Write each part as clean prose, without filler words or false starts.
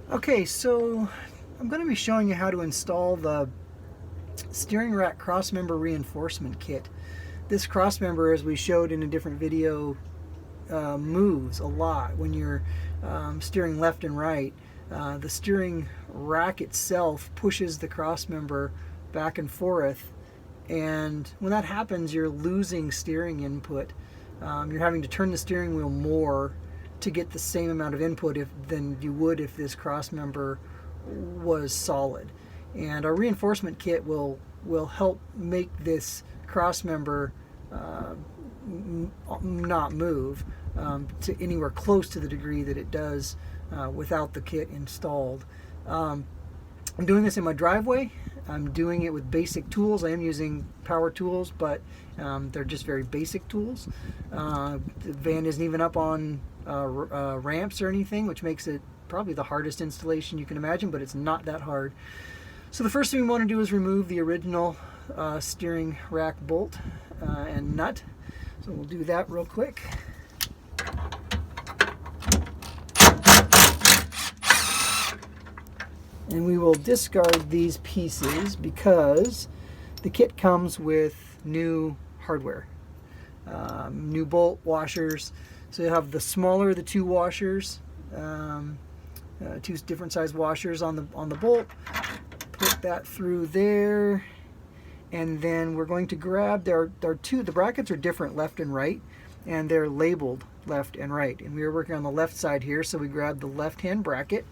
Okay, so I'm going to be showing you how to install the steering rack crossmember reinforcement kit. This crossmember, as we showed in a different video, moves a lot when you're steering left and right. The steering rack itself pushes the crossmember back and forth, and when that happens, you're losing steering input. You're having to turn the steering wheel more to get the same amount of input than you would if this crossmember was solid. And our reinforcement kit will help make this crossmember not move to anywhere close to the degree that it does without the kit installed. I'm doing this in my driveway. I'm doing it with basic tools. I am using power tools, but they're just very basic tools. The van isn't even up on ramps or anything, which makes it probably the hardest installation you can imagine, but it's not that hard. So the first thing we want to do is remove the original steering rack bolt and nut. So we'll do that real quick. And we will discard these pieces because the kit comes with new hardware, new bolt washers. So you have the smaller of the two washers, two different size washers on the bolt. Put that through there, and then we're going to grab the brackets are different left and right, and they're labeled left and right. And we are working on the left side here, so we grab the left-hand bracket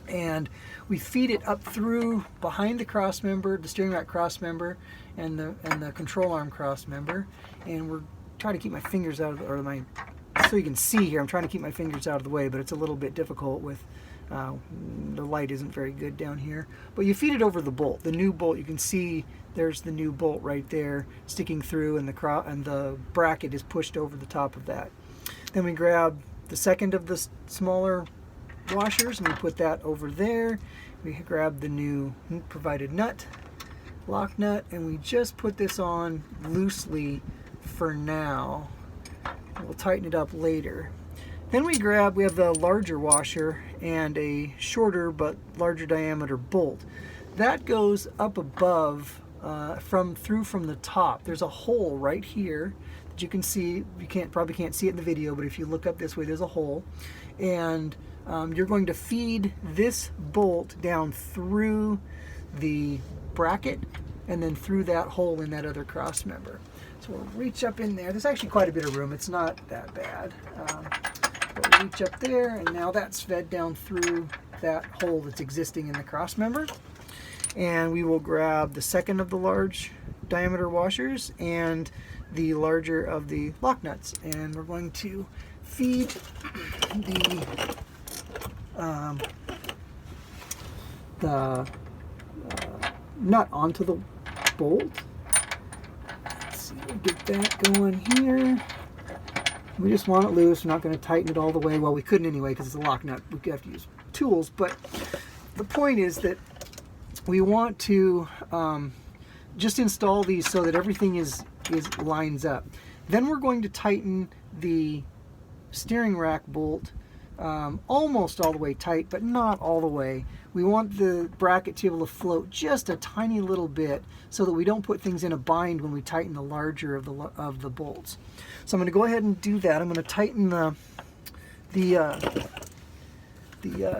and we feed it up through behind the crossmember, the steering rack crossmember, and the control arm crossmember. And we're trying to keep my fingers out of so you can see here, I'm trying to keep my fingers out of the way, but it's a little bit difficult with the light isn't very good down here. But you feed it over the bolt, the new bolt. You can see there's the new bolt right there sticking through, and the bracket is pushed over the top of that. Then we grab the second of the smaller washers and we put that over there. We grab the new provided nut, lock nut, and we just put this on loosely for now. We'll tighten it up later. Then we have the larger washer and a shorter but larger diameter bolt. That goes up above from the top. There's a hole right here that you can see. You probably can't see it in the video, but if you look up this way, there's a hole. And you're going to feed this bolt down through the bracket and then through that hole in that other crossmember. So we'll reach up in there. There's actually quite a bit of room. It's not that bad. But we'll reach up there, and now that's fed down through that hole that's existing in the crossmember. And we will grab the second of the large diameter washers and the larger of the lock nuts, and we're going to feed the nut onto the bolt. Let's see, we'll get that going here. We just want it loose. We're not going to tighten it all the way. Well, we couldn't anyway because it's a lock nut. We have to use tools, but the point is that we want to just install these so that everything lines up. Then we're going to tighten the steering rack bolt almost all the way tight, but not all the way. We want the bracket to be able to float just a tiny little bit so that we don't put things in a bind when we tighten the larger of the bolts. So I'm going to go ahead and do that. I'm going to tighten the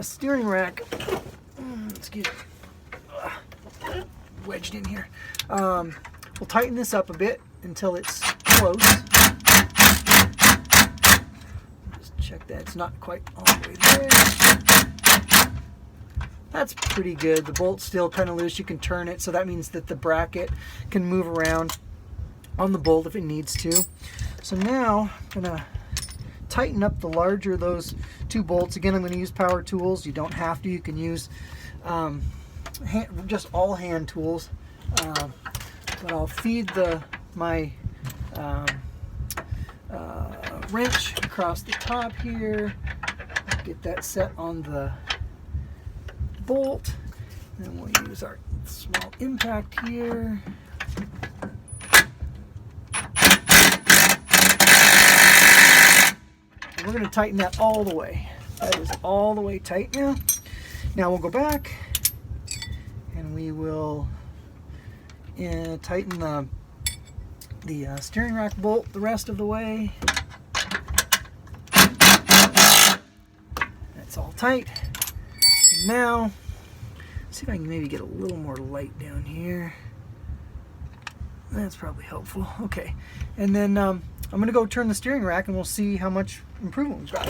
steering rack. Let's get wedged in here. We'll tighten this up a bit until it's close. Just check that it's not quite all the way there. That's pretty good. The bolt's still kind of loose. You can turn it, so that means that the bracket can move around on the bolt if it needs to. So now I'm going to tighten up the larger of those two bolts. Again, I'm going to use power tools. You don't have to. You can use just all hand tools. But I'll feed my wrench across the top here. Get that set on the bolt. Then we'll use our small impact here. And we're going to tighten that all the way. That is all the way tight now. Now we'll go back and we will tighten the steering rack bolt the rest of the way. That's all tight. And now, see if I can maybe get a little more light down here. That's probably helpful. Okay, and then I'm going to go turn the steering rack and we'll see how much improvement we've got.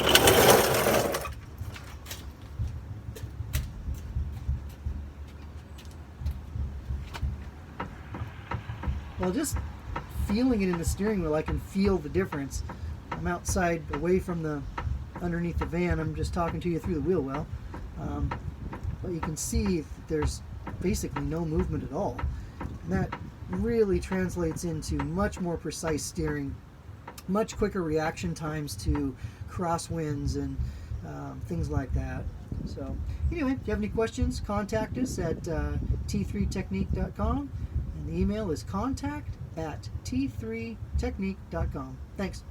Well, just feeling it in the steering wheel, I can feel the difference. I'm outside, away from the underneath the van. I'm just talking to you through the wheel well. But you can see that there's basically no movement at all. And that really translates into much more precise steering, much quicker reaction times to crosswinds and things like that. So anyway, if you have any questions, contact us at t3technique.com. The email is contact@t3technique.com. Thanks.